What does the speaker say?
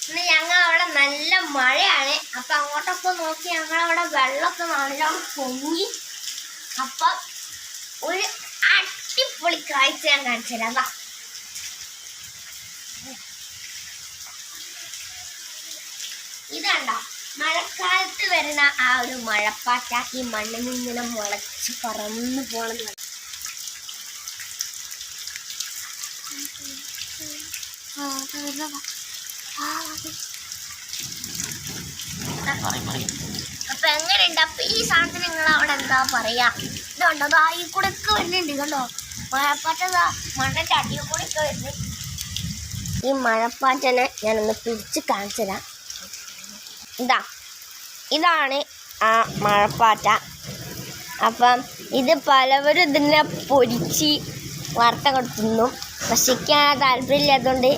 ഇന്ന് ഞങ്ങളവിടെ നല്ല മഴയാണ്. അപ്പം അങ്ങോട്ടൊക്കെ നോക്കി ഞങ്ങളവിടെ വെള്ളമൊക്കെ നല്ലോണം പൊങ്ങി. അപ്പം ഒരു അടിപൊളി കാഴ്ച ഞാൻ കാണിച്ചു തരാം. ഇതുണ്ടോ മഴക്കാലത്ത് വരുന്ന ആ ഒരു മഴപ്പാറ്റ ഈ മണ്ണിൽ നിന്നിങ്ങനെ മുളച്ച് പറന്നു പോണെന്ന്. അപ്പൊ എങ്ങനെയുണ്ട്? അപ്പൊ ഈ സാധനത്തിന് നിങ്ങൾ അവിടെ എന്താ പറയാ? ഇതുണ്ടോ ഈ കൂടെ ഒക്കെ വരുന്നുണ്ട്. കണ്ടോ മഴപ്പാറ്റ മണ്ണിന്റെ അടിയിൽ കൂടെ ഒക്കെ വരുന്നു. ഈ മഴപ്പാറ്റനെ ഞാനൊന്ന് പിടിച്ച് കാണിച്ചു തരാം. ഇതാണ് ആ മഴപ്പാറ്റ. അപ്പം ഇത് പലവരും ഇതിനെ പൊരിച്ച് വറുത്ത കൊടുക്കുന്നു. പക്ഷെ എനിക്ക് താല്പര്യമില്ലാത്തതുകൊണ്ട്